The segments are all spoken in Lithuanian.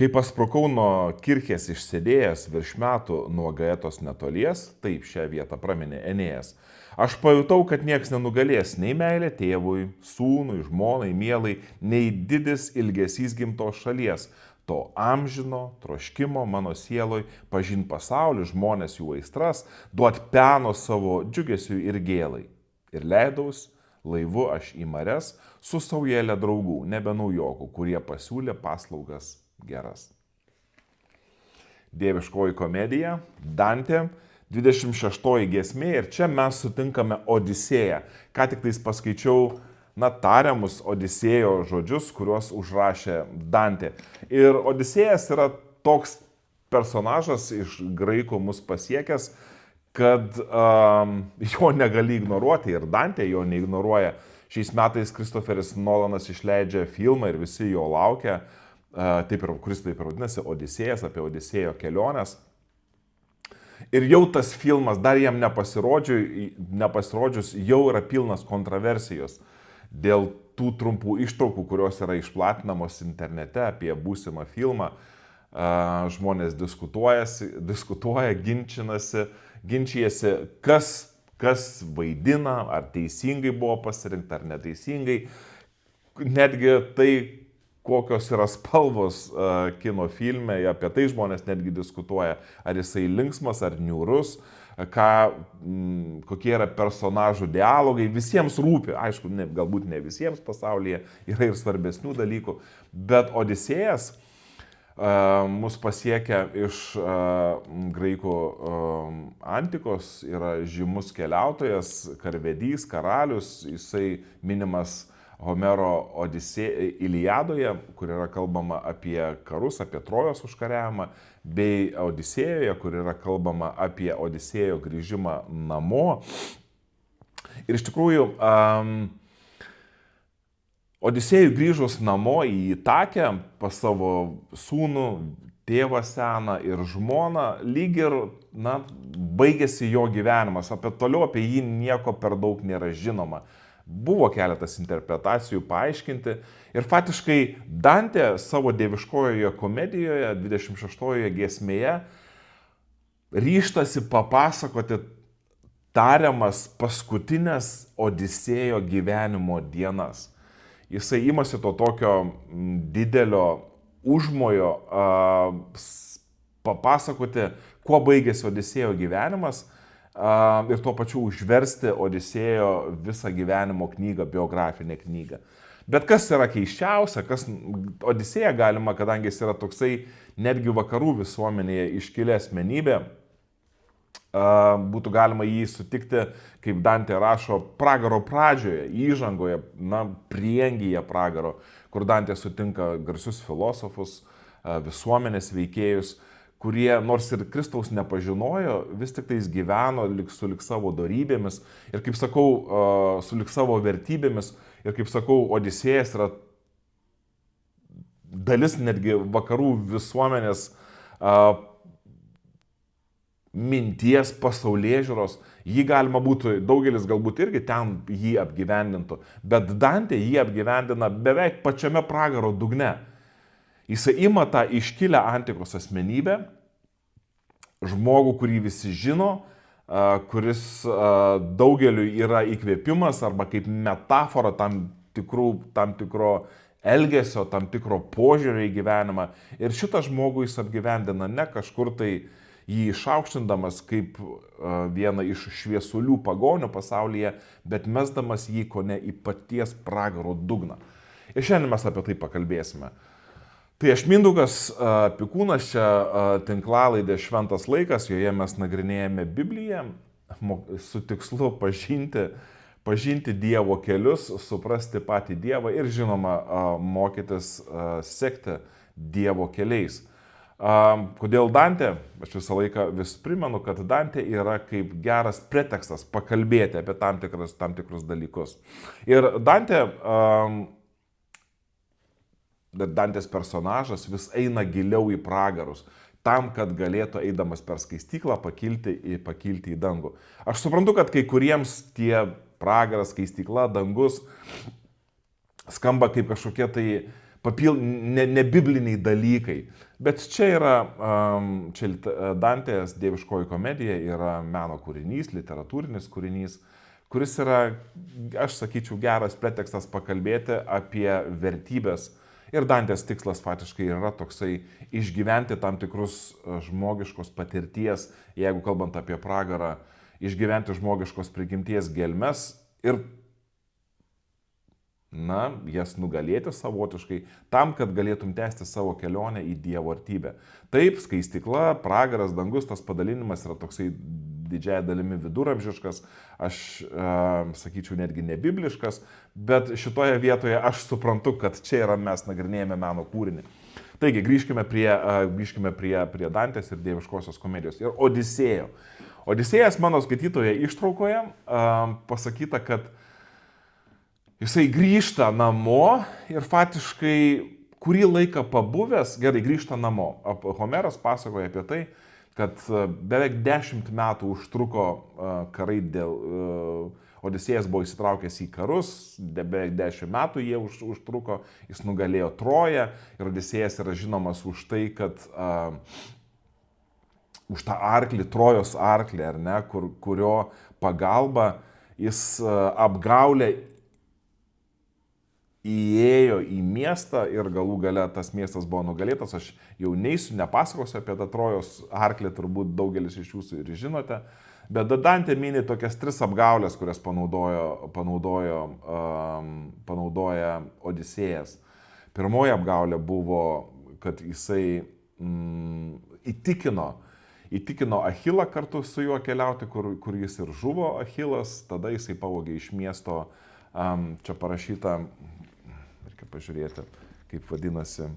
Kai pasprukau nuo kirchės išsėdėjęs virš metų nuo Gaetos netolies, taip šią vietą praminė Enėjas, aš pajutau, kad nieks nenugalės nei meilė tėvui, sūnui, žmonai, mielai, nei didis ilgesys gimtos šalies, to amžino troškimo mano sieloj, pažint pasaulį, žmonės jų aistras, duot peno savo džiugesiui ir gėlai. Ir leidaus laivu aš į mares su saujelė draugų, nebe naujokų, kurie pasiūlė paslaugas geras. Dieviškoji komedija, Dantė, 26 giesmė ir čia mes sutinkame Odisėją. Ką tik tais paskaičiau, tariamus Odisėjo žodžius, kuriuos užrašė Dantė. Ir Odisėjas yra toks personažas iš graikų mus pasiekęs, kad jo negali ignoruoti ir Dantė jo neignoruoja. Šiais metais Kristoferis Nolanas išleidžia filmą ir visi jo laukia. Kuris taip ir vadinasi Odisėjas, apie Odisėjo keliones. Ir jau tas filmas, dar jam nepasirodžius, jau yra pilnas kontroversijos dėl tų trumpų ištraukų, kurios yra išplatinamos internete apie būsimą filmą. Žmonės diskutuoja, ginčijasi, kas vaidina, ar teisingai buvo pasirinkta, ar neteisingai. Netgi tai, kokios yra spalvos kino filme, apie tai žmonės netgi diskutuoja, ar jisai linksmas, ar niūrus, kokie yra personažų dialogai, visiems rūpi, aišku, galbūt ne visiems pasaulyje, yra ir svarbesnių dalykų, bet Odisėjas mus pasiekia iš graikų antikos, yra žymus keliautojas, karvedys, karalius, jisai minimas Homero Iliadoje, kur yra kalbama apie karus, apie Trojos užkariavimą, bei Odisėjoje, kur yra kalbama apie Odisėjo grįžimą namo. Ir iš tikrųjų, Odisėjui grįžus namo į Itakę pas savo sūnų, tėvą seną ir žmoną, lyg ir, baigėsi jo gyvenimas. Toliau apie jį nieko per daug nėra žinoma. Buvo keletas interpretacijų paaiškinti ir faktiškai Dantė savo dieviškojoje komedijoje, 26 giesmėje, ryžtasi papasakoti tariamas paskutinės Odisėjo gyvenimo dienas. Jisai imasi to tokio didelio užmojo papasakoti, kuo baigėsi Odisėjo gyvenimas, ir tuo pačiu užversti Odisėjo visą gyvenimo knygą, biografinę knygą. Bet kas yra keiščiausia, Odisėja galima, kadangi jis yra toksai netgi vakarų visuomenėje iškilę asmenybė, būtų galima jį sutikti, kaip Dantė rašo, pragaro pradžioje, įžangoje, prieangyje pragaro, kur Dantė sutinka garsius filosofus, visuomenės veikėjus, kurie nors ir Kristaus nepažinojo, vis tik tais gyveno sulig savo dorybėmis ir, kaip sakau, sulig savo vertybėmis. Ir, kaip sakau, Odisėjas yra dalis netgi vakarų visuomenės minties, pasaulėžiūros. Jį galima būtų, daugelis galbūt irgi ten jį apgyvendintų, bet Dantė jį apgyvendina beveik pačiame pragaro dugne. Jisai ima tą iškilę antikos asmenybę, žmogų, kurį visi žino, kuris daugeliu yra įkvėpimas arba kaip metafora tam tikro elgesio, tam tikro požiūrio į gyvenimą. Ir šitą žmogų jis apgyvendina ne kažkur tai jį išaukštindamas kaip vieną iš šviesulių pagonių pasaulyje, bet mesdamas jį kone į paties pragaro dugną. Ir šiandien mes apie tai pakalbėsime. Tai aš Mindaugas Pikūnas, čia tinklalaidė Šventas laikas, joje mes nagrinėjame Bibliją su tikslu pažinti Dievo kelius, suprasti patį Dievą ir žinoma mokytis sekti Dievo keliais. Kodėl Dantė? Aš visą laiką vis primenu, kad Dantė yra kaip geras pretekstas pakalbėti apie tam tikrus dalykus. Ir Dantės personažas vis eina giliau į pragarus, tam, kad galėtų eidamas per skaistyklą pakilti į dangų. Aš suprantu, kad kai kuriems tie pragaras, skaistykla, dangus skamba kaip kažkokie tai ne bibliniai dalykai. Bet čia yra, Dantės dieviškoji komedija yra meno kūrinys, literatūrinis kūrinys, kuris yra, aš sakyčiau, geras pretekstas pakalbėti apie vertybės. Ir Dantės tikslas faktiškai yra toksai išgyventi tam tikrus žmogiškos patirties, jeigu kalbant apie pragarą, išgyventi žmogiškos prigimties gelmes ir jas nugalėti savotiškai, tam, kad galėtum tęsti savo kelionę į Dievo artybę. Taip, skaistykla, pragaras, dangus, tas padalinimas yra toksai didžiąją dalimi viduramžiškas, aš sakyčiau netgi nebibliškas, bet šitoje vietoje aš suprantu, kad čia yra mes nagrinėjame meno kūrinį. Taigi, grįžkime prie Dantės ir dieviškosios komedijos. Ir Odisėjo. Odisėjas mano skaitytoje ištraukoje pasakyta, kad jisai grįžta namo ir faktiškai kurį laiką pabuvęs, gerai, grįžta namo. Homeras pasakoja apie tai, kad beveik 10 metų užtruko karai dėl... Odisėjas buvo įsitraukęs į karus, beveik 10 metų jie užtruko, jis nugalėjo Troją ir Odisėjas yra žinomas už tai, kad už tą arklį, Trojos arklį, ar ne, kurio pagalba jis apgaulė įėjo į miestą ir galų gale tas miestas buvo nugalėtas. Aš jau nepasakosiu apie tą Trojos arklį, turbūt daugelis iš jūsų ir žinote. Bet Dantė mini tokias 3 apgaulės, kurias panaudoja Odisėjas. Pirmoji apgaulė buvo, kad jisai įtikino Achilą kartu su juo keliauti, kur jis ir žuvo Achilas. Tada jisai pavogė iš miesto, čia parašyta, reikia pažiūrėti, kaip vadinasi,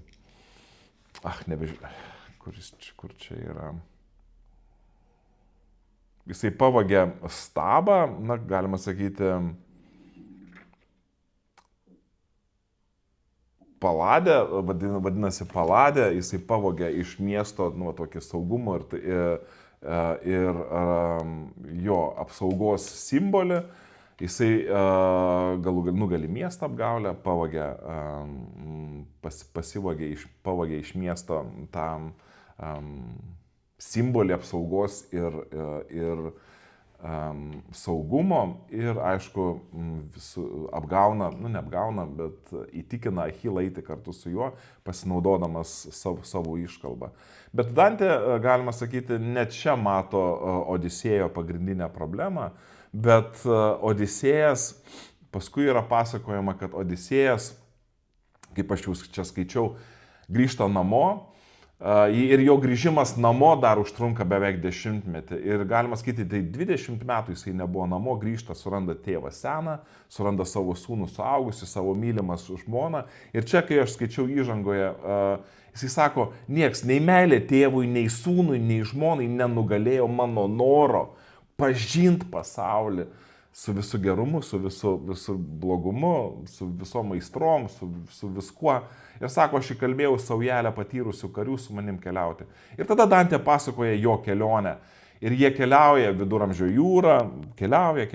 kur čia yra. Jisai pavogė stabą, galima sakyti, Paladę, vadinasi Paladė, jisai pavogė iš miesto tokį saugumo ir jo apsaugos simbolį. Jisai galų nugali miestą apgaulę, pavogė iš miesto tą simbolį apsaugos ir saugumo ir, aišku, apgauna, neapgauna, bet įtikina Achilą eiti kartu su juo, pasinaudodamas savo iškalbą. Bet Dantė, galima sakyti, net čia mato Odisėjo pagrindinę problemą, bet Odisėjas, paskui yra pasakojama, kad Odisėjas, kaip aš jau čia skaičiau, grįžta namo. Ir jo grįžimas namo dar užtrunka beveik 10 metį. Ir galima skaityti, tai 20 metų jisai nebuvo namo, grįžta, suranda tėvą seną, suranda savo sūnų suaugusi, savo mylimą žmoną. Ir čia, kai aš skaičiau įžangoje, jisai sako, nieks, nei meilė tėvui, nei sūnui, nei žmonai nenugalėjo mano noro pažinti pasaulį su visu gerumu, su visu blogumu, su visom aistrom, su viskuo. Ir sako, aš įkalbėjau saujelę patyrusių karių su manim keliauti. Ir tada Dantė pasakoja jo kelionę. Ir jie keliauja viduramžio jūrą, keliauja,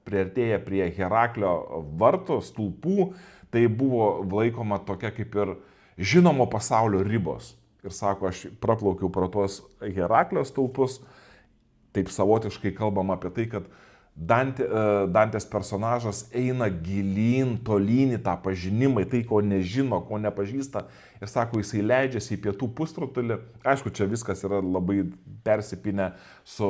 priartėja prie Heraklio vartų, stulpų. Tai buvo laikoma tokia kaip ir žinomo pasaulio ribos. Ir sako, aš praplaukiau pro tuos Heraklio stulpus. Taip savotiškai kalbama apie tai, kad Dantės personažas eina gilyn, tolyn į tą pažinimą, į tai, ko nežino, ko nepažįsta. Ir sako, jisai leidžiasi į pietų pusrutulį. Aišku, čia viskas yra labai persipinę su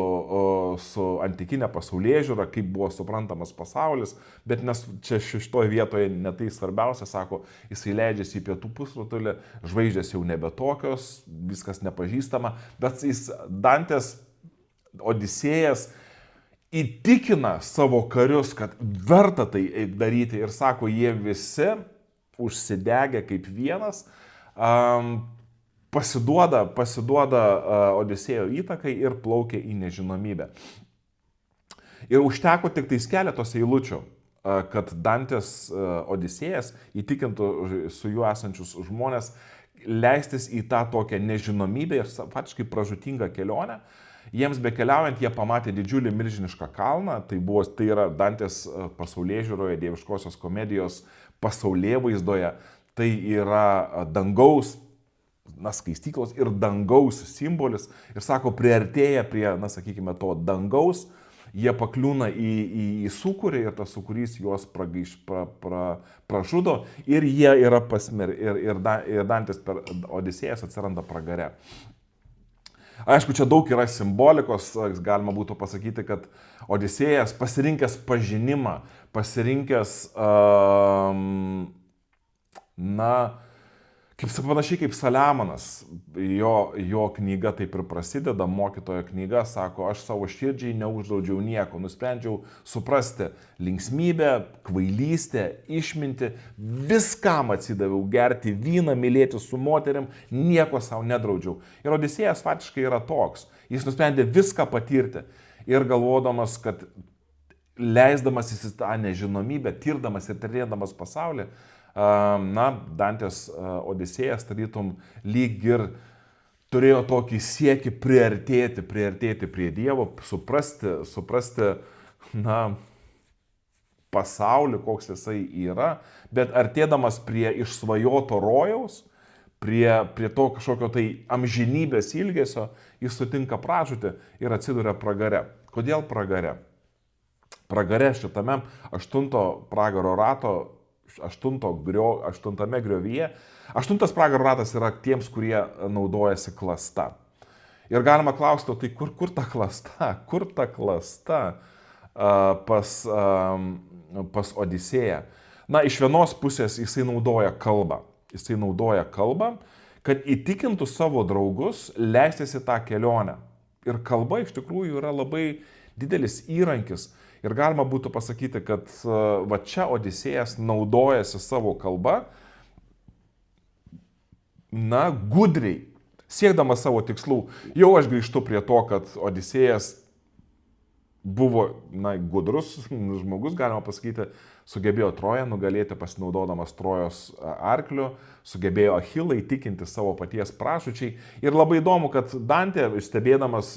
antikinė pasaulėžiūra, kaip buvo suprantamas pasaulis. Bet nes čia šitoje vietoje netai svarbiausia, sako, jisai leidžiasi į pietų pusrutulį, žvaigždės jau nebe tokios, viskas nepažįstama. Bet Dantės Odisėjas įtikina savo karius, kad verta tai daryti ir sako, jie visi užsidegę kaip vienas, pasiduoda Odisėjo įtakai ir plaukia į nežinomybę. Ir užteko tik tais keletos eilučių, kad Dantės Odisėjas įtikintų su juo esančius žmonės leistis į tą tokią nežinomybę ir faktiškai pražūtingą kelionę. Jiems bekeliaujant jie pamatė didžiulį milžinišką kalną, tai yra Dantės pasaulėžiūroje, dieviškosios komedijos pasaulėvaizdoje, tai yra dangaus, skaistyklos ir dangaus simbolis. Ir sako, priartėję prie, sakykime, to dangaus, jie pakliūna į sūkurį ir tas sūkurys juos pražudo ir jie yra ir Dantės per Odisėjas atsiranda pragare. Aišku, čia daug yra simbolikos, galima būtų pasakyti, kad Odisėjas pasirinkęs pažinimą, pasirinkęs, panašiai kaip Saliamonas, jo knyga taip ir prasideda, mokytojo knyga, sako, aš savo širdžiai neuždraudžiau nieko, nusprendžiau suprasti linksmybę, kvailystę, išmintį, viskam atsidaviau, gerti vyną, mylėti su moterim, nieko savo nedraudžiau. Ir Odisėjas faktiškai yra toks, jis nusprendė viską patirti ir galvodamas, kad leisdamas į tą nežinomybę, tirdamas ir tyrinėdamas pasaulį, Dantės Odisėjas tarytum lyg ir turėjo tokį siekį priartėti prie Dievo, suprasti pasaulį, koks jisai yra, bet artėdamas prie išsvajoto rojaus, prie to kažkokio tai amžinybės ilgesio, jis sutinka pražūtį ir atsiduria pragare. Kodėl pragare? Pragare šitame 8 pragaro rato, 8 griovyje. 8 pragaro ratas yra tiems, kurie naudojasi klasta. Ir galima klausti, tai kur ta klasta? Kur ta klasta pas Odisėją? Iš vienos pusės jisai naudoja kalbą. Jisai naudoja kalbą, kad įtikintų savo draugus leistis į tą kelionę. Ir kalba iš tikrųjų yra labai didelis įrankis. Ir galima būtų pasakyti, kad va čia Odisėjas naudojasi savo kalbą, gudriai, siekdamas savo tikslų. Jau aš grįžtu prie to, kad Odisėjas buvo, gudrus žmogus, galima pasakyti, sugebėjo Troją nugalėti pasinaudodamas Trojos arkliu, sugebėjo Achilą įtikinti savo paties pražūčiai. Ir labai įdomu, kad Dantė, stebėdamas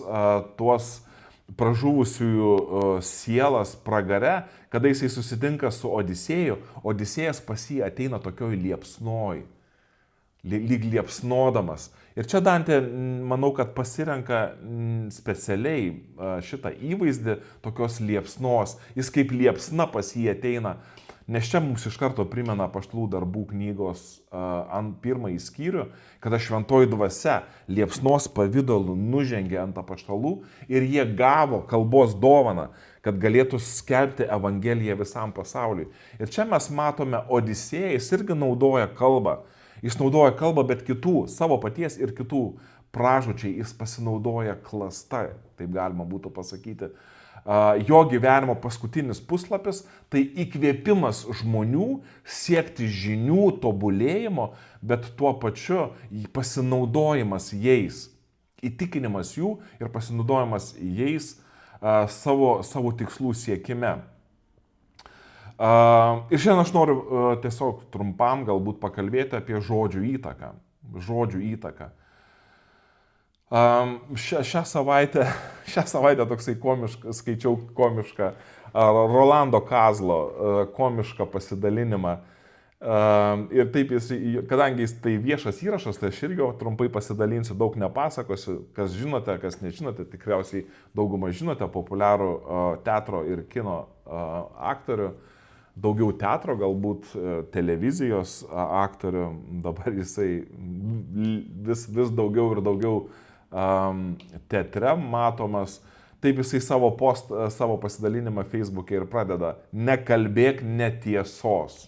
tuos pražuvusiųjų sielas pragare, kada jisai susitinka su Odisėju, Odisėjas pas jį ateina tokioj liepsnoj, lyg liepsnodamas. Ir čia Dantė, manau, kad pasirenka specialiai šitą įvaizdį tokios liepsnos. Jis kaip liepsna pas jį ateina. Nes čia mums iš karto primena Apaštalų darbų knygos 1 skyrių, kada šventoji dvasia liepsnos pavidalu nužengė ant apaštalų ir jie gavo kalbos dovaną, kad galėtų skelbti Evangeliją visam pasauliui. Ir čia mes matome Odisėją, jis irgi naudoja kalbą. Jis naudoja kalbą, bet kitų, savo paties ir kitų pražūčiai jis pasinaudoja klasta, taip galima būtų pasakyti. Jo gyvenimo paskutinis puslapis - tai įkvėpimas žmonių siekti žinių, tobulėjimo, bet tuo pačiu pasinaudojimas jais, įtikinimas jų ir pasinaudojimas jais savo tikslų siekime. Ir šiandien aš noriu tiesiog trumpam galbūt pakalbėti apie žodžių įtaką. Žodžių įtaką. Šią savaitę toksai skaičiau komišką Rolando Kazlo komišką pasidalinimą. Ir taip kadangi jis tai viešas įrašas, tai aš irgi trumpai pasidalinsiu, daug nepasakosiu, kas žinote, kas nežinote, tikriausiai daugumą žinote, populiarų teatro ir kino aktorių, daugiau teatro, galbūt televizijos aktorių, dabar jisai vis daugiau ir daugiau teatre matomas. Taip jisai savo pasidalinimą Facebook'e ir pradeda: nekalbėk netiesos.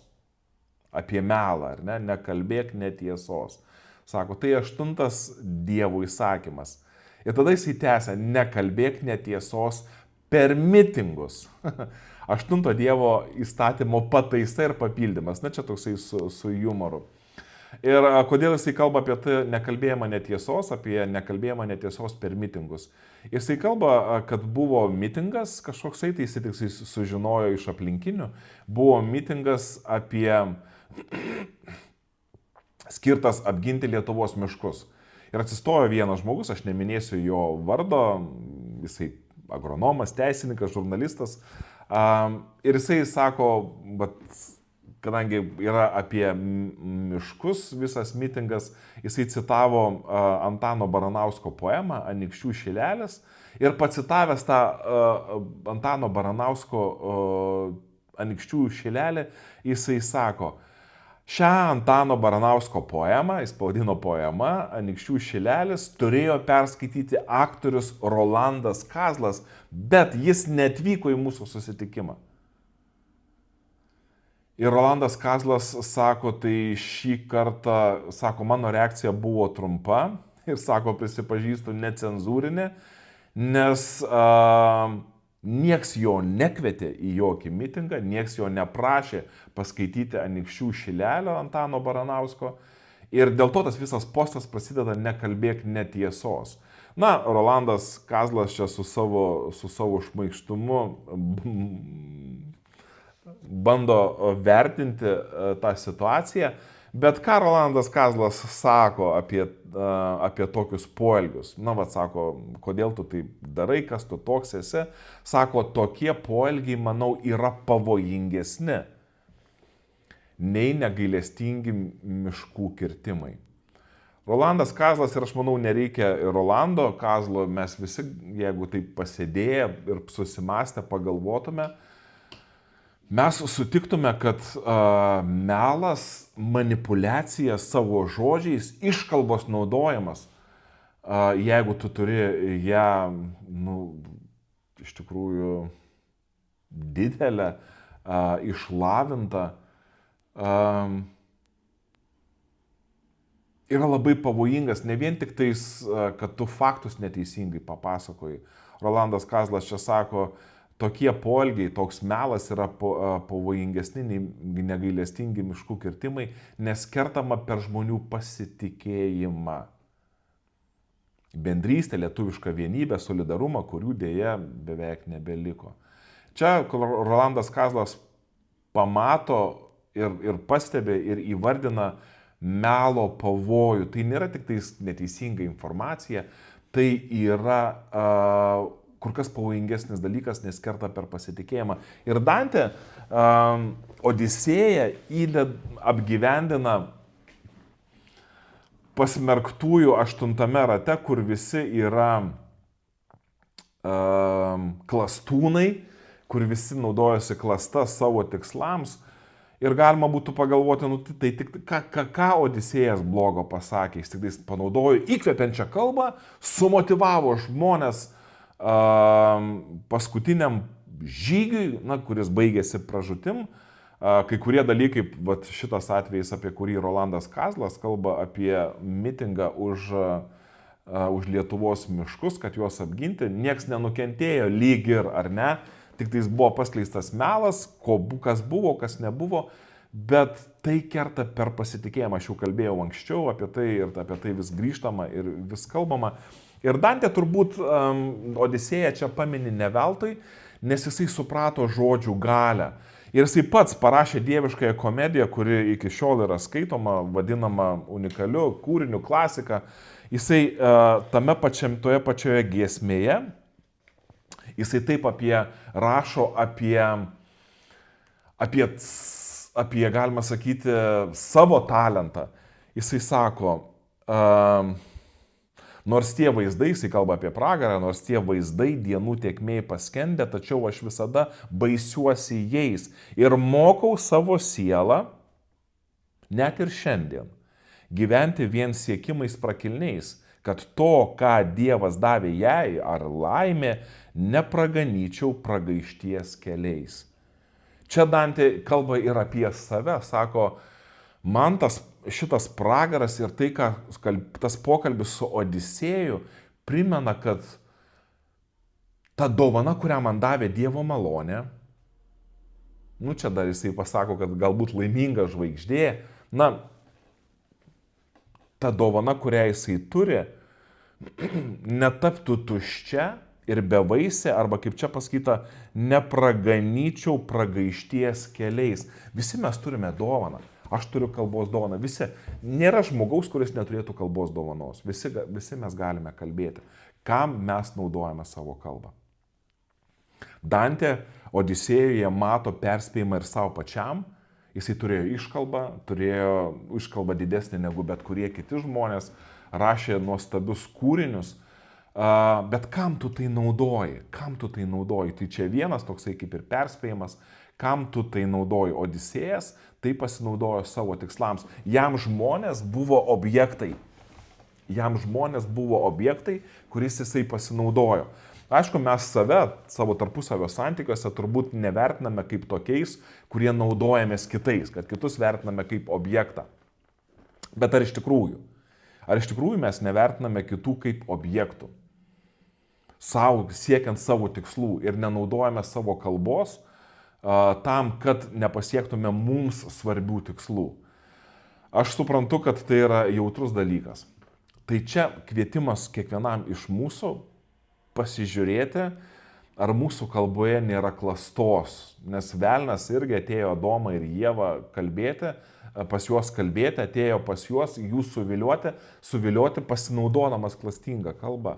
Apie melą, ar ne? Nekalbėk netiesos. Sako, tai 8 Dievo įsakymas. Ir tada jisai tęsia: nekalbėk netiesos per mitingus. 8 Dievo įstatymo pataisa ir papildymas. Na čia toksai su humoru. Ir kodėl jisai kalba apie tai nekalbėjimą netiesos, apie nekalbėjimą netiesos per mitingus. Jisai kalba, kad buvo mitingas kažkoksai, tai jisai tik sužinojo iš aplinkinių, buvo mitingas apie skirtas apginti Lietuvos miškus. Ir atsistojo vienas žmogus, aš neminėsiu jo vardo, jisai agronomas, teisininkas, žurnalistas. Ir jisai sako, bet kadangi yra apie miškus visas mitingas, jisai citavo Antano Baranausko poemą Anykščių šilelis ir pacitavęs tą Antano Baranausko Anykščių šilelį, jisai sako, šią Antano Baranausko poemą, jis pavadino poema Anykščių šilelis, turėjo perskaityti aktorius Rolandas Kazlas, bet jis neatvyko į mūsų susitikimą. Ir Rolandas Kazlas sako, tai šį kartą, sako, mano reakcija buvo trumpa ir sako, prisipažįstu, necenzūrinė, nes nieks jo nekvietė į jokį mitingą, nieks jo neprašė paskaityti Anykščių šilelio Antano Baranausko ir dėl to tas visas postas prasideda nekalbėk netiesos. Na, Rolandas Kazlas čia su savo šmaikštumu bando vertinti tą situaciją, bet ką Rolandas Kazlas sako apie tokius poelgius? Na, sako, kodėl tu tai darai, kas tu toks esi? Sako, tokie poelgiai, manau, yra pavojingesni nei negailestingi miškų kirtimai. Rolandas Kazlas, ir aš manau, nereikia Rolando Kazlo, mes visi, jeigu taip pasėdėję ir susimastę pagalvotume, mes sutiktume, kad melas, manipuliacija savo žodžiais, iškalbos naudojimas, jeigu tu turi ją, iš tikrųjų didelę, išlavintą, yra labai pavojingas, ne vien tik tais, kad tu faktus neteisingai papasakoji. Rolandas Kazlas čia sako, tokie poelgiai, toks melas yra pavojingesni nei negailestingi miškų kirtimai, nes kertama per žmonių pasitikėjimą. Bendrystė, lietuviška vienybė, solidarumą, kurių dėja beveik nebeliko. Čia Rolandas Kazlas pamato ir pastebi ir įvardina melo pavojų. Tai nėra tik tais neteisinga informacija, tai yra kur kas pavojingesnis dalykas, nes kerta per pasitikėjimą. Ir Dantė Odisėją apgyvendina pasmerktųjų 8 rate, kur visi yra klastūnai, kur visi naudojasi klasta savo tikslams. Ir galima būtų pagalvoti, tai tik ką Odisėjas blogo pasakė, jis tik tais panaudojo įkvepiančią kalbą, sumotyvavo žmonės paskutiniam žygiui, kuris baigėsi pražūtim. Kai kurie dalykai, šitas atvejis, apie kurį Rolandas Kazlas kalba, apie mitingą už Lietuvos miškus, kad juos apginti, nieks nenukentėjo lyg ir, ar ne, tik tais buvo paskleistas melas, kas buvo, kas nebuvo, bet tai kerta per pasitikėjimą. Aš jau kalbėjau anksčiau apie tai ir apie tai vis grįžtama ir vis kalbama. Ir Dantė turbūt Odisėją čia pamini ne veltui, nes jisai suprato žodžių galią. Ir jisai pats parašė dieviškąją komediją, kuri iki šiol yra skaitoma, vadinama unikaliu kūriniu, klasika. Jisai toje pačioje giesmėje, jisai taip rašo apie, galima sakyti, savo talentą. Jisai sako, nors tie vaizdai, jisai kalba apie pragarą, nors tie vaizdai dienų tėkmėj paskendę, tačiau aš visada baisiuosi jais ir mokau savo sielą, net ir šiandien, gyventi vien siekimais prakilniais, kad to, ką Dievas davė jai ar laimė, nepraganyčiau pragaišties keliais. Čia Dantė kalba ir apie save, sako, man šitas pragaras ir tai, tas pokalbis su Odisėju primena, kad ta dovana, kurią man davė Dievo malonė, čia dar jisai pasako, kad galbūt laiminga žvaigždė, ta dovana, kurią jisai turi, netaptų tuščia ir bevaisė, arba kaip čia pasakyta, nepraganyčiau pragaišties keliais. Visi mes turime dovaną. aš turiu kalbos dovaną. Visi. Nėra žmogaus, kuris neturėtų kalbos dovanos. Visi mes galime kalbėti. Kam mes naudojame savo kalbą? Dantė Odisėjoje mato perspėjimą ir savo pačiam. Jisai turėjo iškalbą didesnį negu bet kurie kiti žmonės, rašė nuostabius kūrinius. Bet kam tu tai naudoji? Kam tu tai naudoji? Tai čia vienas toksai kaip ir perspėjimas. Kam tu tai naudoji? Odisėjas tai pasinaudojo savo tikslams. Jam žmonės buvo objektai. Kuris jisai pasinaudojo. Aišku, mes savo tarpusavio santykiuose turbūt nevertiname kaip tokiais, kurie naudojamės kitais, kad kitus vertiname kaip objektą. Bet ar iš tikrųjų? Ar iš tikrųjų mes nevertiname kitų kaip objektų? Siekiant savo tikslų ir nenaudojame savo kalbos tam, kad nepasiektume mums svarbių tikslų. Aš suprantu, kad tai yra jautrus dalykas. Tai čia kvietimas kiekvienam iš mūsų pasižiūrėti, ar mūsų kalboje nėra klastos. Nes velnas irgi atėjo Adomą ir Ievą pas juos kalbėti, atėjo pas juos jų suvilioti pasinaudodamas klastingą kalbą.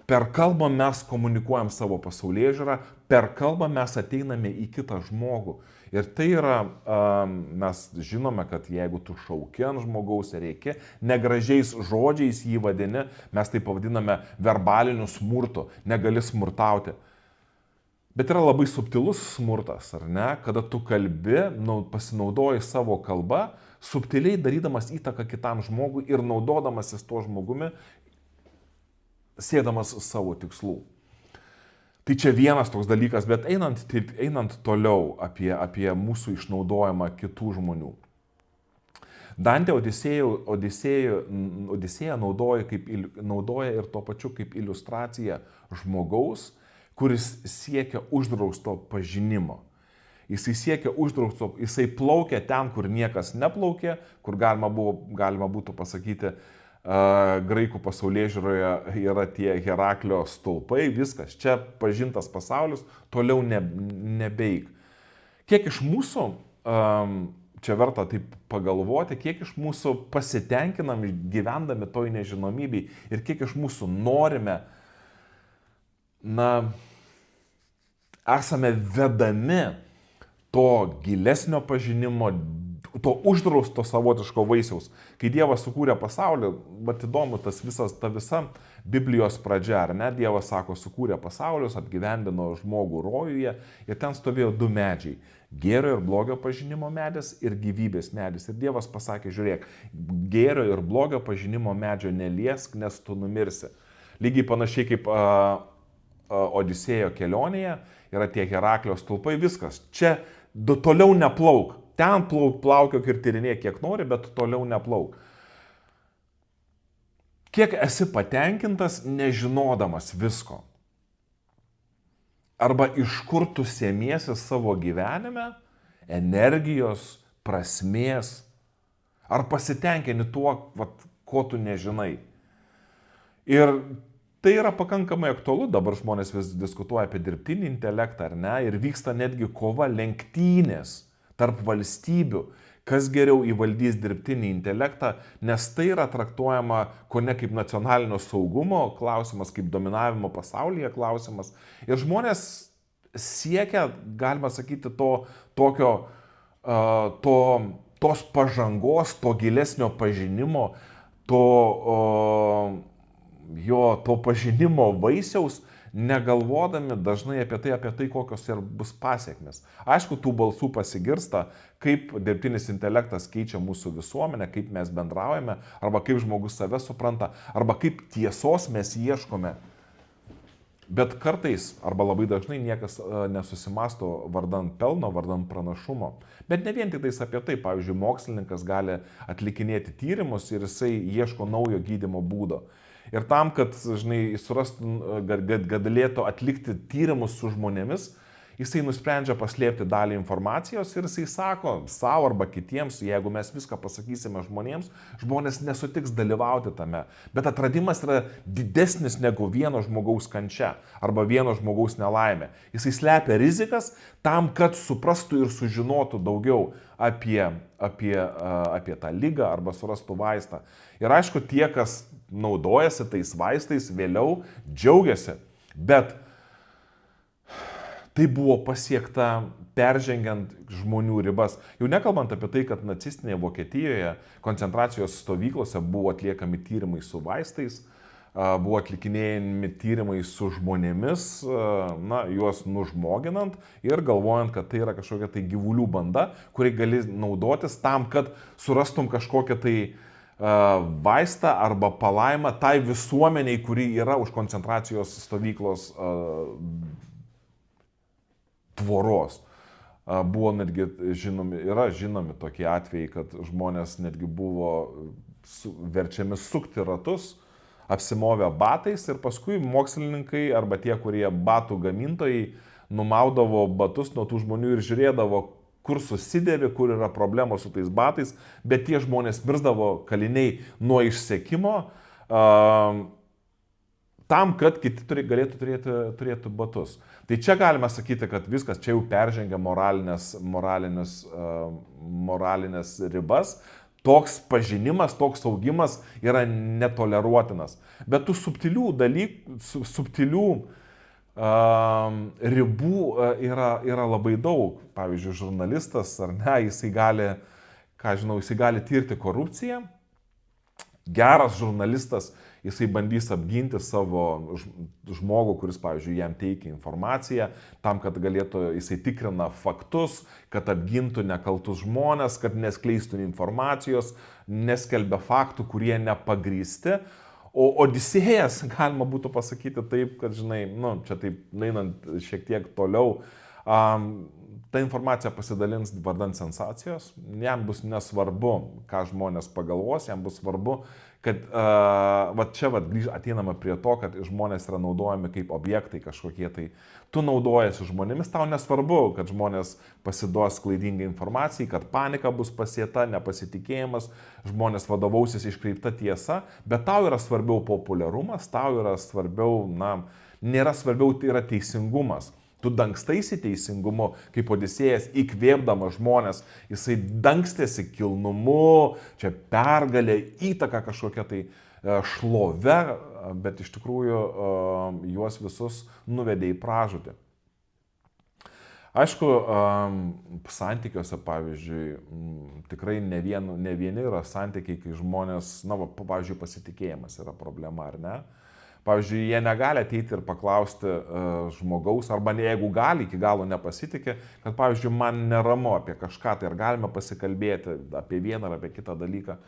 Per kalbą mes komunikuojam savo pasaulėžiūrą, per kalbą mes ateiname į kitą žmogų. Ir tai yra, mes žinome, kad jeigu tu šauki ant žmogaus rėki, negražiais žodžiais jį vadini, mes tai pavadiname verbaliniu smurtu, negali smurtauti. Bet yra labai subtilus smurtas, ar ne? Kada tu kalbi, pasinaudoji savo kalbą, subtiliai darydamas įtaką kitam žmogui ir naudodamasis tuo žmogumi, sėdamas savo tikslų. Tai čia vienas toks dalykas, bet einant toliau apie mūsų išnaudojimą kitų žmonių. Dantė Odisėją naudoja ir tuo pačiu kaip iliustraciją žmogaus, kuris siekia uždrausto pažinimo. Jisai plaukia ten, kur niekas neplaukė, kur galima būtų pasakyti, graikų pasaulėžiūroje yra tie Heraklio stulpai, viskas, čia pažintas pasaulis, toliau nebeik. Kiek iš mūsų, čia verta taip pagalvoti, kiek iš mūsų pasitenkinam gyvendami toj nežinomybei ir kiek iš mūsų norime, esame vedami to gilesnio pažinimo, to uždrausto savotiško vaisiaus. Kai Dievas sukūrė pasaulį, bet įdomu, ta visa Biblijos pradžia, ar ne? Dievas sako, sukūrė pasaulius, apgyvendino žmogų rojuje ir ten stovėjo du medžiai. Gėrio ir blogio pažinimo medis ir gyvybės medis. Ir Dievas pasakė, žiūrėk, gėrio ir blogio pažinimo medžio neliesk, nes tu numirsi. Lygiai panašiai kaip Odisėjo kelionėje yra tie Heraklio stulpai, viskas. Čia toliau neplauk. Ten plaukiok ir tyrinėk kiek nori, bet toliau neplauk. Kiek esi patenkintas nežinodamas visko? Arba iš kur tu semiesi savo gyvenime energijos, prasmės? Ar pasitenkini tuo, ko tu nežinai? Ir tai yra pakankamai aktualu, dabar žmonės vis diskutuoja apie dirbtinį intelektą, ar ne? Ir vyksta netgi kova, lenktynės tarp valstybių, kas geriau įvaldys dirbtinį intelektą, nes tai yra traktuojama kone kaip nacionalinio saugumo klausimas, kaip dominavimo pasaulyje klausimas. Ir žmonės siekia, galima sakyti, tos pažangos, to gilesnio pažinimo, to pažinimo vaisiaus, negalvodami dažnai apie tai, kokios ir bus pasiekmes. Aišku, tų balsų pasigirsta, kaip dirbtinis intelektas keičia mūsų visuomenę, kaip mes bendraujame, arba kaip žmogus save supranta, arba kaip tiesos mes ieškome. Bet kartais, arba labai dažnai niekas nesusimasto vardan pelno, vardan pranašumo. Bet ne vien tik tais apie tai, pavyzdžiui, mokslininkas gali atlikinėti tyrimus ir jisai ieško naujo gydymo būdo. Ir tam, kad, galėtų atlikti tyrimus su žmonėmis, Jisai nusprendžia paslėpti dalį informacijos ir jisai sako savo arba kitiems, jeigu mes viską pasakysime žmonėms, žmonės nesutiks dalyvauti tame. Bet atradimas yra didesnis negu vieno žmogaus kančia arba vieno žmogaus nelaimė. Jisai slepia rizikas tam, kad suprastų ir sužinotų daugiau apie tą ligą arba surastų vaistą. Ir aišku, tie, kas naudojasi tais vaistais, vėliau džiaugiasi. Bet tai buvo pasiekta peržengiant žmonių ribas. Jau nekalbant apie tai, kad nacistinėje Vokietijoje koncentracijos stovyklose buvo atliekami tyrimai su vaistais, buvo atlikinėjami tyrimai su žmonėmis, juos nužmoginant ir galvojant, kad tai yra kažkokia tai gyvulių banda, kuri gali naudotis tam, kad surastum kažkokią tai vaistą arba palaimą tai visuomeniai, kuri yra už koncentracijos stovyklos tvoros. Buvo netgi yra žinomi tokie atvejai, kad žmonės netgi buvo verčiami sukti ratus, apsimovę batais ir paskui mokslininkai arba tie, kurie batų gamintojai, numaudavo batus nuo tų žmonių ir žiūrėdavo, kur susidėvi, kur yra problemos su tais batais, bet tie žmonės mirsdavo kaliniai nuo išsekimo, tam, kad kiti galėtų turėti batus. Tai čia galima sakyti, kad viskas čia jau peržengia moralinės ribas. Toks pažinimas, toks augimas yra netoleruotinas. Bet tų subtilių dalykų, subtilių ribų yra labai daug. Pavyzdžiui, žurnalistas ar ne, jisai gali tirti korupciją. Geras žurnalistas, jisai bandys apginti savo žmogų, kuris, pavyzdžiui, jam teikia informaciją, tam, kad jisai tikrina faktus, kad apgintų nekaltus žmonės, kad neskleistų informacijos, neskelbia faktų, kurie nepagrįsti. O Odisėjas, galima būtų pasakyti taip, kad, čia taip, einant šiek tiek toliau, ta informacija pasidalins vardant sensacijos, jam bus nesvarbu, ką žmonės pagalvos, jam bus svarbu, kad ateinama prie to, kad žmonės yra naudojami kaip objektai kažkokie tai. Tu naudojasi žmonėmis, tau nesvarbu, kad žmonės pasiduos klaidingai informacijai, kad panika bus pasėta, nepasitikėjimas, žmonės vadovausis iškreipta tiesa, bet tau yra svarbiau populiarumas, tau yra svarbiau, nėra svarbiau, tai yra teisingumas. Tu dangstaisi teisingumu, kaip Odisėjas įkvėpdamas žmonės, jisai dangstėsi kilnumu, čia pergalė, įtaka kažkokia tai šlove, bet iš tikrųjų juos visus nuvedė į pražūtį. Aišku, santykiuose, pavyzdžiui, tikrai ne vieni yra santykiai, kai žmonės, pavyzdžiui, pasitikėjimas yra problema, ar ne? Pavyzdžiui, jie negali ateiti ir paklausti žmogaus, arba jeigu gali, iki galo nepasitikė, kad, pavyzdžiui, man neramu apie kažką, tai ar galime pasikalbėti apie vieną ar apie kitą dalyką.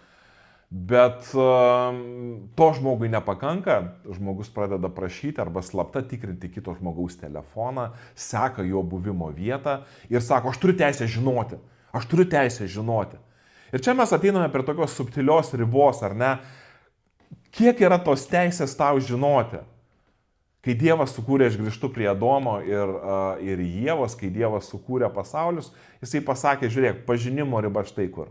Bet to žmogui nepakanka, žmogus pradeda prašyti arba slapta tikrinti kito žmogaus telefoną, seka jo buvimo vietą ir sako, aš turiu teisę žinoti. Ir čia mes ateiname prie tokios subtilios ribos, ar ne? Kiek yra tos teisės tau žinoti? Kai Dievas sukūrė, aš grįžtu prie Adomo ir Ievos, kai Dievas sukūrė pasaulius, jisai pasakė, žiūrėk, pažinimo riba štai kur.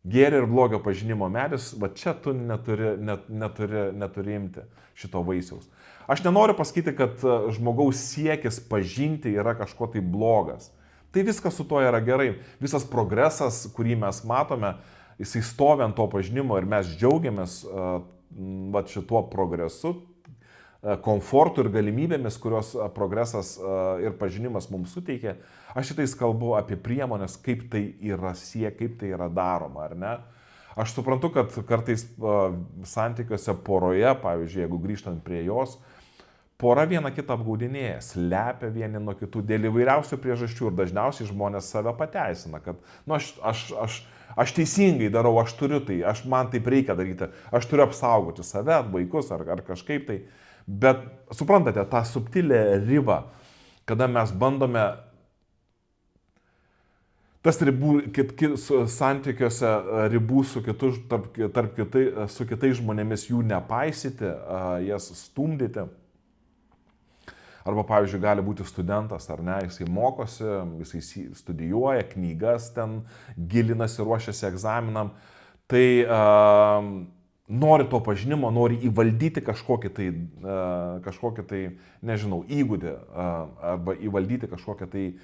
Gėrio ir blogio pažinimo medis, va čia tu neturi imti šito vaisiaus. Aš nenoriu pasakyti, kad žmogaus siekis pažinti yra kažko tai blogas. Tai viskas su to yra gerai. Visas progresas, kurį mes matome, jisai stovi ant to pažinimo ir mes džiaugiamės šituo progresu, komfortu ir galimybėmis, kurios progresas ir pažinimas mums suteikia. Aš šitais kalbu apie priemonės, kaip tai yra daroma, ar ne? Aš suprantu, kad kartais santykiuose poroje, pavyzdžiui, jeigu grįžtant prie jos, pora viena kitą apgaudinėja, slepia vieni nuo kitų dėl įvairiausių priežasčių ir dažniausiai žmonės save pateisina, kad aš teisingai darau, aš turiu tai, man taip reikia daryti, aš turiu apsaugoti save, vaikus ar kažkaip tai. Bet suprantate, tą subtilę ribą, kada mes bandome tas ribų santykiuose ribų su kitais žmonėmis jų nepaisyti, jas stumdyti. Arba, pavyzdžiui, gali būti studentas, ar ne, jisai mokosi, jisai studijuoja, knygas ten gilinasi, ruošiasi egzaminam. Tai nori to pažinimo, nori įvaldyti kažkokį tai, nežinau, įgūdį arba įvaldyti kažkokią tai,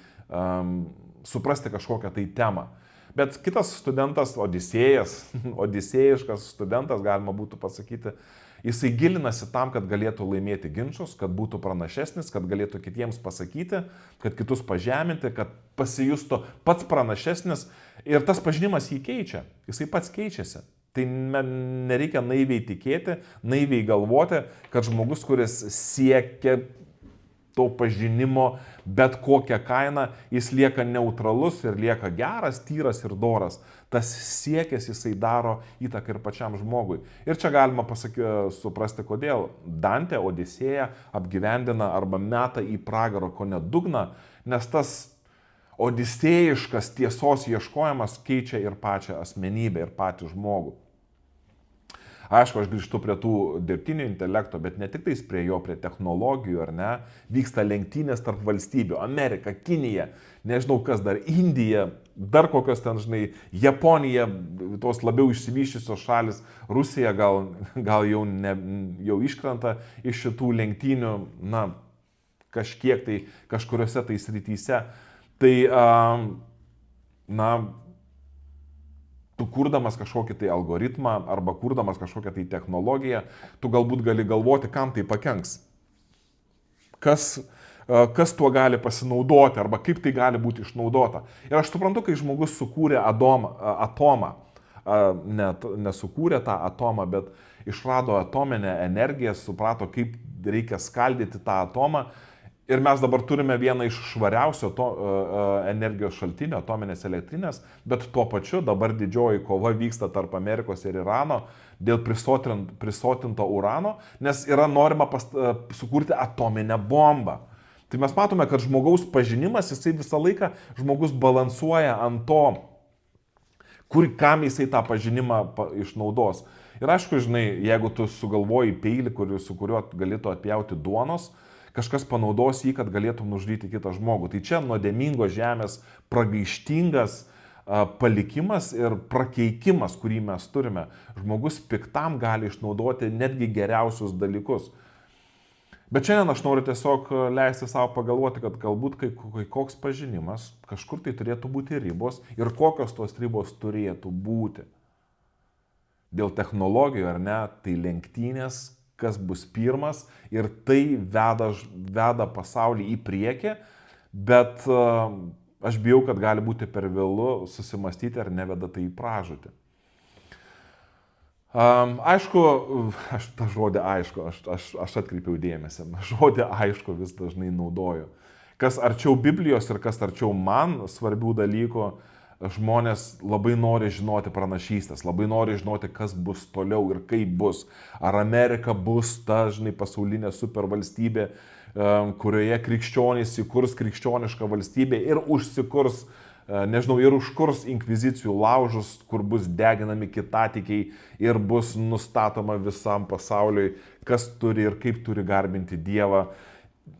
suprasti kažkokią tai temą. Bet kitas studentas, odisėjiškas studentas, galima būtų pasakyti, jisai gilinasi tam, kad galėtų laimėti ginčus, kad būtų pranašesnis, kad galėtų kitiems pasakyti, kad kitus pažeminti, kad pasijustų pats pranašesnis ir tas pažinimas jį keičia, jisai pats keičiasi. Tai nereikia naiviai tikėti, naiviai galvoti, kad žmogus, kuris siekia to pažinimo bet kokią kainą, jis lieka neutralus ir lieka geras, tyras ir doras. Tas siekis jisai daro įtaką ir pačiam žmogui. Ir čia galima suprasti, kodėl Dantė Odisėją apgyvendina arba meta į pragaro kone dugną, nes tas odisėjiškas tiesos ieškojimas keičia ir pačią asmenybę, ir patį žmogų. Aišku, aš grįžtu prie tų dirbtinio intelekto, bet ne tik tais prie jo, prie technologijų, ar ne, vyksta lenktynės tarp valstybių. Amerika, Kinija, nežinau kas dar, Indija, dar kokios ten, žinai, Japonija, tos labiau išsivyščiusios šalis, Rusija gal jau iškrenta iš šitų lenktynių, na, kažkiek tai, kažkuriuose tai srityse. Tai, na, tu kurdamas kažkokį tai algoritmą arba kurdamas kažkokią tai technologiją, tu galbūt gali galvoti, kam tai pakenks. Kas tuo gali pasinaudoti arba kaip tai gali būti išnaudota. Ir aš suprantu, kai žmogus sukūrė atomą, nesukūrė tą atomą, bet išrado atominę energiją, suprato, kaip reikia skaldyti tą atomą. Ir mes dabar turime vieną iš švariausių energijos šaltinių, atominės elektrinės, bet tuo pačiu dabar didžioji kova vyksta tarp Amerikos ir Irano dėl prisotinto urano, nes yra norima sukurti atominę bombą. Tai mes matome, kad žmogaus pažinimas, jisai visą laiką žmogus balansuoja ant to, kam jisai tą pažinimą išnaudos. Ir aišku, žinai, jeigu tu sugalvoji peilį, su kuriuo galėtų atpjauti duonos, kažkas panaudos jį, kad galėtum nužudyti kitą žmogų. Tai čia nuodėmingos žemės pragaištingas palikimas ir prakeikimas, kurį mes turime. Žmogus piktam gali išnaudoti netgi geriausius dalykus. Bet šiandien aš noriu tiesiog leisti savo pagalvoti, kad galbūt kai koks pažinimas, kažkur tai turėtų būti ribos ir kokios tos ribos turėtų būti. Dėl technologijų ar ne, tai lenktynės, kas bus pirmas ir tai veda pasaulį į priekį, bet aš bijau, kad gali būti per vėlu susimastyti ar neveda tai į pražūtį. Aišku, aš tą žodį aišku, aš atkreipiau dėmesį, žodį aišku vis dažnai naudoju. Kas arčiau Biblijos ir kas arčiau man svarbių dalykų, žmonės labai nori žinoti pranašystės, labai nori žinoti, kas bus toliau ir kaip bus. Ar Amerika bus ta, žinai, pasaulinė supervalstybė, kurioje krikščionys įkurs krikščionišką valstybę ir užsikurs, nežinau, ir užkurs inkvizicijų laužus, kur bus deginami kitatikiai ir bus nustatoma visam pasauliui, kas turi ir kaip turi garbinti Dievą.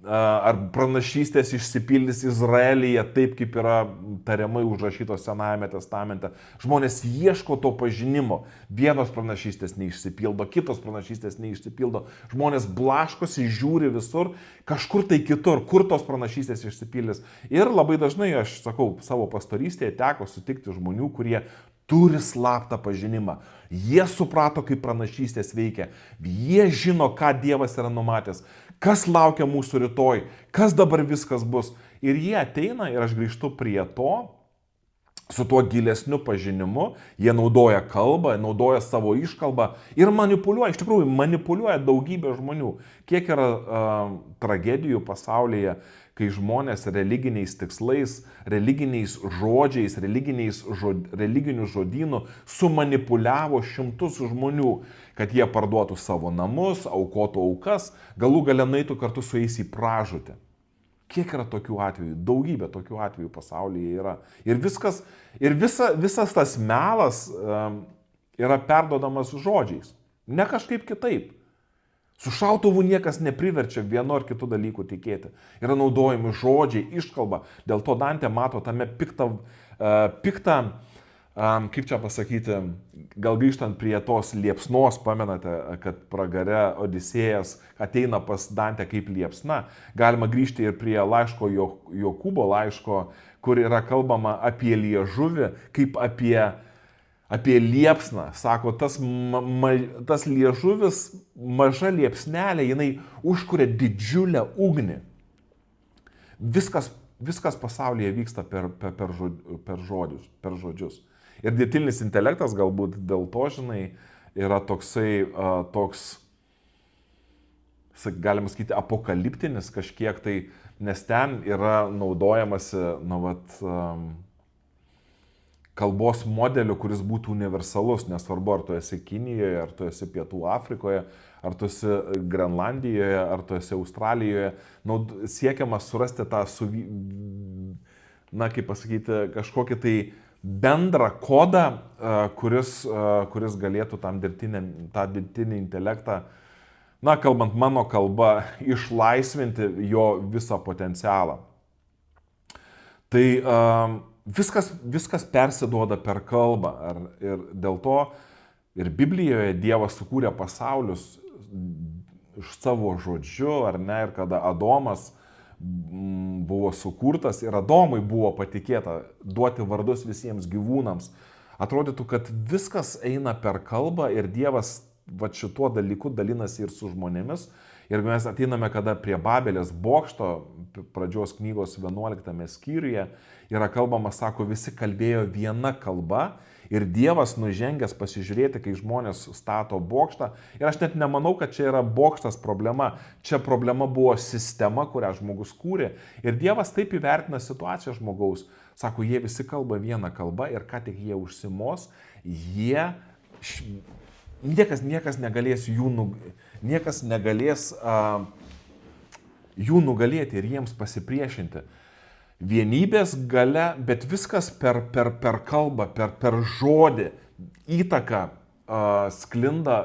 Ar pranašystės išsipildys Izraelyje taip, kaip yra tariamai užrašytos Senajame testamente. Žmonės ieško to pažinimo. Vienos pranašystės neišsipildo, kitos pranašystės neišsipildo. Žmonės blaškosi, žiūri visur, kažkur tai kitur, kur tos pranašystės išsipildys. Ir labai dažnai, aš sakau, savo pastorystėje teko sutikti žmonių, kurie turi slaptą pažinimą. Jie suprato, kaip pranašystės veikia. Jie žino, ką Dievas yra numatęs. Kas laukia mūsų rytoj, kas dabar viskas bus. Ir jie ateina ir aš grįžtu prie to, su tuo gilesniu pažinimu, jie naudoja kalbą, naudoja savo iškalbą ir manipuliuoja, iš tikrųjų manipuliuoja daugybė žmonių. Kiek yra tragedijų pasaulyje, kai žmonės religiniais tikslais, religiniais žodžiais, religinių žodynų sumanipuliavo šimtus žmonių, kad jie parduotų savo namus, aukotų aukas, galų gale nueitų kartu su jais į pražūtį. Kiek yra tokių atvejų? Daugybė tokių atvejų pasaulyje yra. Ir visas tas melas yra perduodamas žodžiais, ne kažkaip kitaip. Su šautuvu niekas nepriverčia vienu ar kitu dalyku tikėti. Yra naudojami žodžiai, iškalba. Dėl to Dantė mato tame piktą, kaip čia pasakyti, gal grįžtant prie tos liepsnos, pamenate, kad pragare Odisėjas ateina pas Dantę kaip liepsna. Galima grįžti ir prie laiško Jokūbo laiško, kur yra kalbama apie liežuvį, kaip apie liepsną. Sako, tas liežuvis, maža liepsnelė, jinai užkuria didžiulę ugnį. Viskas pasaulyje vyksta per žodžius. Ir dirbtinis intelektas galbūt dėl to, žinai, yra toks, galima sakyti, apokaliptinis kažkiek tai, nes ten yra naudojamasi, kalbos modeliu, kuris būtų universalus, nesvarbu, ar tu esi Kinijoje, ar tu esi Pietų Afrikoje, ar tu esi Grenlandijoje, ar tu esi Australijoje. Siekiama surasti tą, kaip pasakyti, kažkokį tai bendrą kodą, kuris galėtų tą dirbtinį intelektą, kalbant mano kalba, išlaisvinti jo visą potencialą. Tai viskas persiduoda per kalbą. Ir dėl to ir Biblijoje Dievas sukūrė pasaulius iš savo žodžiu, ar ne, ir kada Adomas buvo sukurtas ir Adomui buvo patikėta duoti vardus visiems gyvūnams. Atrodytų, kad viskas eina per kalbą ir Dievas šituo dalyku dalinasi ir su žmonėmis. Ir mes ateiname kada prie Babelės bokšto, pradžios knygos 11 skyriuje, yra kalbama, sako, visi kalbėjo viena kalba ir Dievas nužengęs pasižiūrėti, kai žmonės stato bokštą. Ir aš net nemanau, kad čia yra bokštas problema. Čia problema buvo sistema, kurią žmogus kūrė. Ir Dievas taip įvertina situaciją žmogaus. Sako, jie visi kalba vieną kalbą ir ką tik jie užsimos, niekas negalės jų nugalėti ir jiems pasipriešinti. Vienybės gale, bet viskas per kalbą, per žodį, įtaką sklinda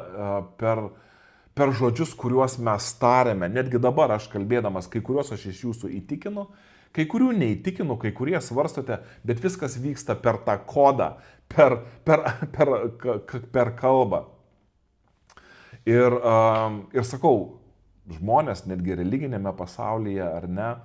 per žodžius, kuriuos mes tariame. Netgi dabar aš kalbėdamas, kai kuriuos aš iš jūsų įtikinu, kai kurių neįtikinu, kai kurie svarstote, bet viskas vyksta per tą kodą, per kalbą. Ir sakau, žmonės netgi religinėme pasaulyje ar ne,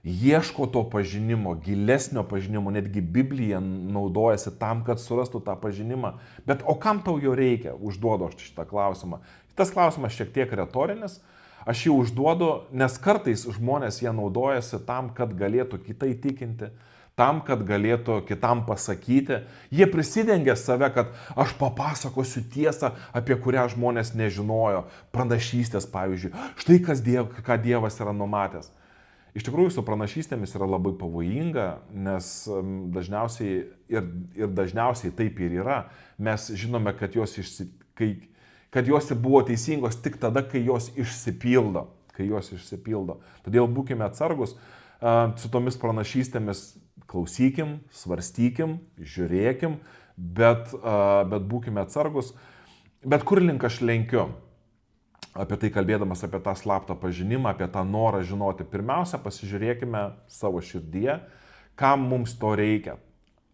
ieško to pažinimo, gilesnio pažinimo, netgi Biblija naudojasi tam, kad surastų tą pažinimą. Bet o kam tau jo reikia? Užduodu aš šitą klausimą. Tas klausimas šiek tiek retorinis, aš jį užduodu, nes kartais žmonės jie naudojasi tam, kad galėtų kitai tikinti, tam, kad galėtų kitam pasakyti. Jie prisidengia save, kad aš papasakosiu tiesą, apie kurią žmonės nežinojo. Pranašystės, pavyzdžiui. Štai ką Dievas yra numatęs. Iš tikrųjų, su pranašystėmis yra labai pavojinga, nes dažniausiai taip ir yra. Mes žinome, kad jos buvo teisingos tik tada, kai jos išsipildo. Todėl būkime atsargus su tomis pranašystėmis. Klausykim, svarstykim, žiūrėkim, bet būkime atsargus. Bet kur link aš lenkiu? Apie tai kalbėdamas apie tą slaptą pažinimą, apie tą norą žinoti. Pirmiausia, pasižiūrėkime savo širdyje, kam mums to reikia.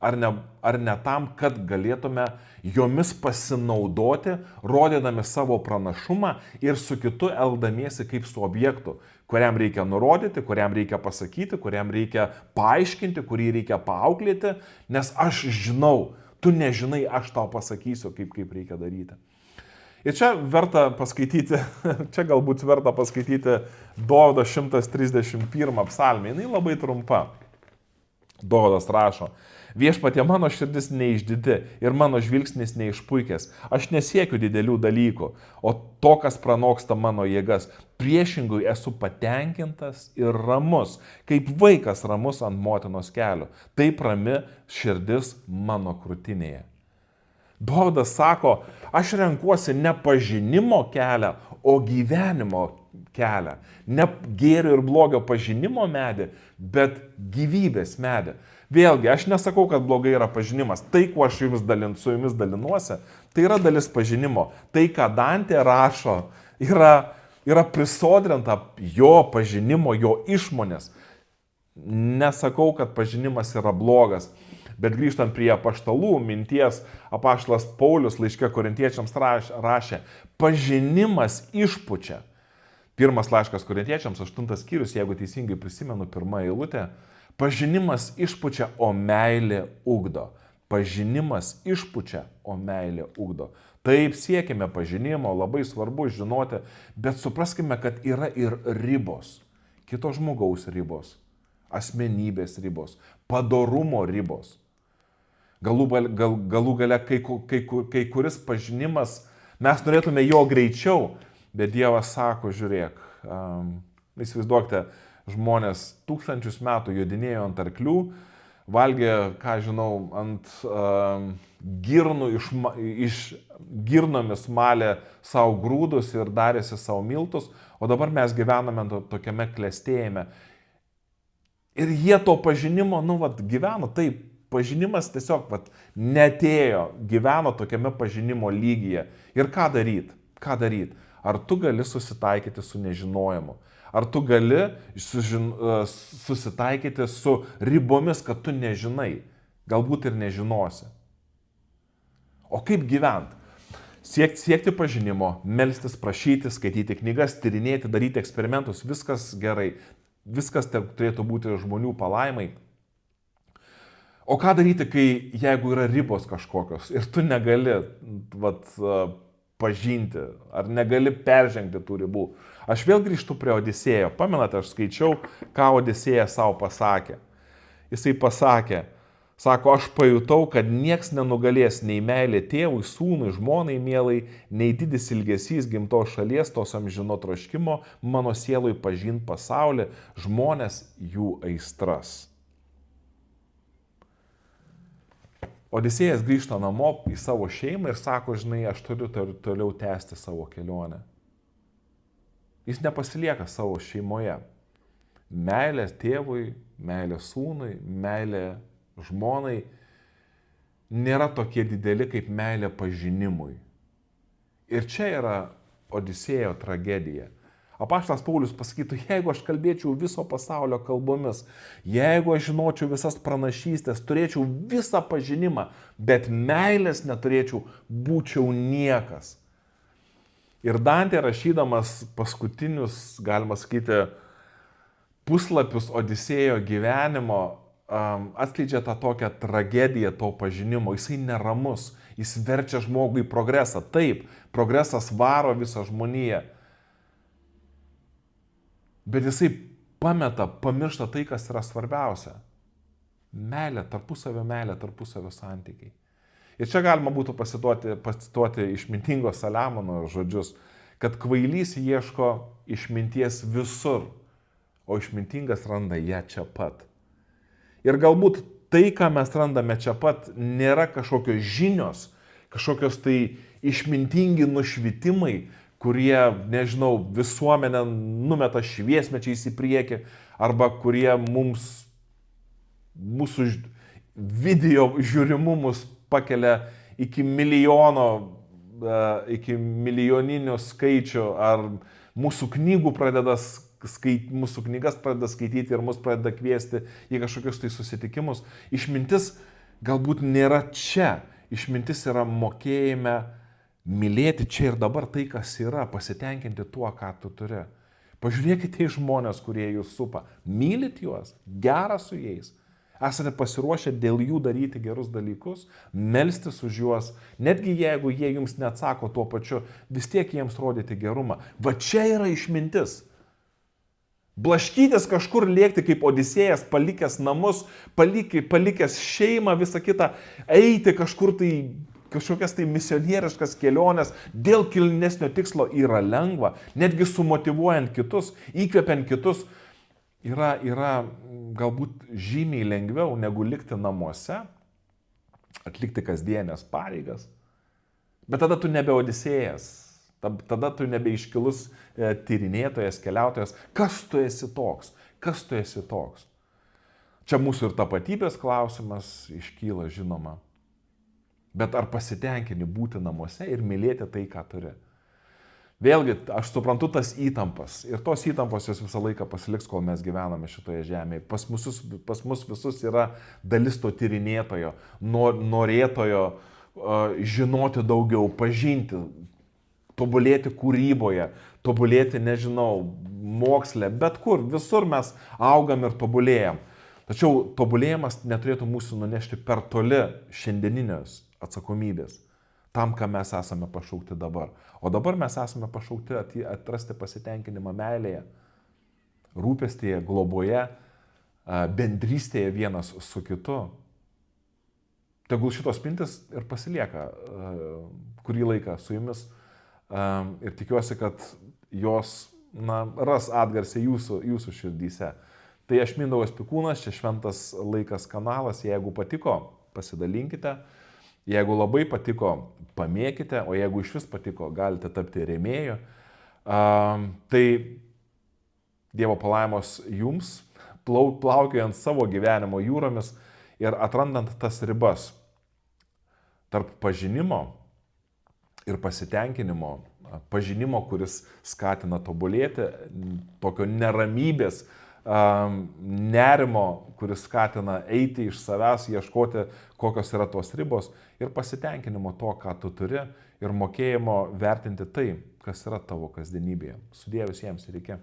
Ar ne tam, kad galėtume jomis pasinaudoti, rodydami savo pranašumą ir su kitu eldamiesi kaip su objektu, kuriam reikia nurodyti, kuriam reikia pasakyti, kuriam reikia paaiškinti, kurį reikia paauklėti, nes aš žinau, tu nežinai, aš tau pasakysiu, kaip reikia daryti. Ir čia galbūt verta paskaityti Dovydo 131 psalmę. Jinai labai trumpa. Dovydas rašo: Viešpatie, mano širdis neišdidi ir mano žvilgsnis neišpuikęs. Aš nesiekiu didelių dalykų, o to, kas pranoksta mano jėgas. Priešingai esu patenkintas ir ramus, kaip vaikas ramus ant motinos kelio. Taip rami širdis mano krūtinėje. Dovydas sako, aš renkuosi ne pažinimo kelią, o gyvenimo kelią. Ne gėrio ir blogio pažinimo medį, bet gyvybės medį. Vėlgi, aš nesakau, kad blogai yra pažinimas. Tai, kuo aš su jumis dalinuosi, tai yra dalis pažinimo. Tai, ką Dantė rašo, yra yra prisodrinta jo pažinimo, jo išmonės. Nesakau, kad pažinimas yra blogas, bet grįžtant prie apaštalų minties, apaštalas Paulius laiške Korintiečiams rašė, pažinimas išpučia. Pirmas laiškas Korintiečiams, 8 skyrius, jeigu teisingai prisimenu, 1 eilutė, pažinimas išpučia, o meilė ugdo. Pažinimas išpučia, o meilė ugdo. Taip, siekime pažinimo, labai svarbu žinoti, bet supraskime, kad yra ir ribos. Kito žmogaus ribos, asmenybės ribos, padorumo ribos. Galų gale kai kuris pažinimas, mes norėtume jo greičiau, bet Dievas sako, žiūrėk, įsivaizduokite, žmonės 1000 metų jodinėjo ant arklių, valgė, ką žinau, ant girnų, girnomis malė savo grūdus ir darėsi savo miltus, o dabar mes gyvename tokiame klestėjime. Ir jie to pažinimo, gyveno taip, pažinimas tiesiog netėjo, gyveno tokiame pažinimo lygyje. Ir ką daryti? Ką daryti? Ar tu gali susitaikyti su nežinojimu? Ar tu gali susitaikyti su ribomis, kad tu nežinai? Galbūt ir nežinosi. O kaip gyventi? Siekti pažinimo, melstis, prašyti, skaityti knygas, tyrinėti, daryti eksperimentus, viskas gerai. Viskas turėtų būti žmonių palaimai. O ką daryti, jeigu yra ribos kažkokios ir tu negali pažinti, ar negali peržengti tų ribų? Aš vėl grįžtu prie Odisėjo. Pamenate, aš skaičiau, ką Odisėja savo pasakė. Jisai pasakė, sako, aš pajutau, kad nieks nenugalės nei meilė tėvui, sūnui, žmonai mielai, nei didis ilgesys gimtos šalies, tos amžino troškimo, mano sielui pažint pasaulį, žmonės jų aistras. Odisėjas grįžta namo į savo šeimą ir sako, žinai, aš turiu toliau tęsti savo kelionę. Jis nepasilieka savo šeimoje. Meilė tėvui, meilė sūnui, meilė žmonai nėra tokie dideli kaip meilė pažinimui. Ir čia yra Odisėjo tragedija. Apaštalas Paulius pasakytų, jeigu aš kalbėčiau viso pasaulio kalbomis, jeigu aš žinočiau visas pranašystės, turėčiau visą pažinimą, bet meilės neturėčiau, būčiau niekas. Ir Dantė rašydamas paskutinius, galima sakyti, puslapius Odisėjo gyvenimo, atskleidžia tą tokią tragediją to pažinimo. Jisai neramus, jis verčia žmogų į progresą. Taip, progresas varo visą žmoniją. Bet jisai pamiršta tai, kas yra svarbiausia. Meilė, tarpusavio santykiai. Ir čia galima būtų pacituoti išmintingo Saliamono žodžius, kad kvailys ieško išminties visur, o išmintingas randa ją čia pat. Ir galbūt tai, ką mes randame čia pat, nėra kažkokios žinios, kažkokios tai išmintingi nušvitimai, kurie, nežinau, visuomenę numeta šviesmečiais į priekį, arba kurie mūsų video žiūrimumus pakelia iki milijoninių skaičių, ar mūsų knygas pradeda skaityti ir mus pradeda kviesti į kažkokius tai susitikimus. Išmintis galbūt nėra čia. Išmintis yra mokėjime mylėti čia ir dabar tai, kas yra, pasitenkinti tuo, ką tu turi. Pažiūrėkite į žmonės, kurie jūs supa. Mylit juos, gera su jais. Esate pasiruošę dėl jų daryti gerus dalykus, melstis už juos, netgi jeigu jie jums neatsako tuo pačiu, vis tiek jiems rodyti gerumą. Va čia yra išmintis. Blaškytis kažkur, lėkti kaip Odisėjas, palikęs namus, palikęs šeimą, visą kitą, eiti kažkur tai, kažkokias tai misionieriškas keliones dėl kilnesnio tikslo yra lengva, netgi sumotyvuojant kitus, įkvepiant kitus, yra galbūt žymiai lengviau negu likti namuose, atlikti kasdienės pareigas. Bet tada tu nebe Odisėjas, tada tu nebe iškilus tyrinėtojas, keliautojas. Kas tu esi toks? Kas tu esi toks? Čia mūsų ir tapatybės klausimas iškyla, žinoma. Bet ar pasitenkini būti namuose ir mylėti tai, ką turi? Vėlgi, aš suprantu tas įtampas ir tos įtampos jos visą laiką pasiliks, kol mes gyvename šitoje žemėje. Pas mus visus yra dalis to tyrinėtojo, norėtojo žinoti daugiau, pažinti, tobulėti kūryboje, tobulėti, nežinau, moksle, bet kur, visur mes augam ir tobulėjam. Tačiau tobulėjimas neturėtų mūsų nunešti per toli šiandieninės atsakomybės, tam, ką mes esame pašaukti dabar. O dabar mes esame pašaukti atrasti pasitenkinimą meilėje, rūpestėje, globoje, bendrystėje vienas su kitu. Tegul šitos mintis ir pasilieka kurį laiką su jumis ir tikiuosi, kad jos ras atgarsį jūsų širdyse. Tai aš Mindaugas Pikūnas, čia Šventas laikas kanalas, jeigu patiko, pasidalinkite. Jeigu labai patiko, pamėkite, o jeigu iš vis patiko, galite tapti rėmėju. Tai Dievo palaimos jums, plaukiojant savo gyvenimo jūromis ir atrandant tas ribas tarp pažinimo ir pasitenkinimo, pažinimo, kuris skatina tobulėti, tokio neramybės, nerimo, kuris skatina eiti iš savęs, ieškoti, kokios yra tos ribos, ir pasitenkinimo to, ką tu turi, ir mokėjimo vertinti tai, kas yra tavo kasdienybėje. Sudie visiems ir iki.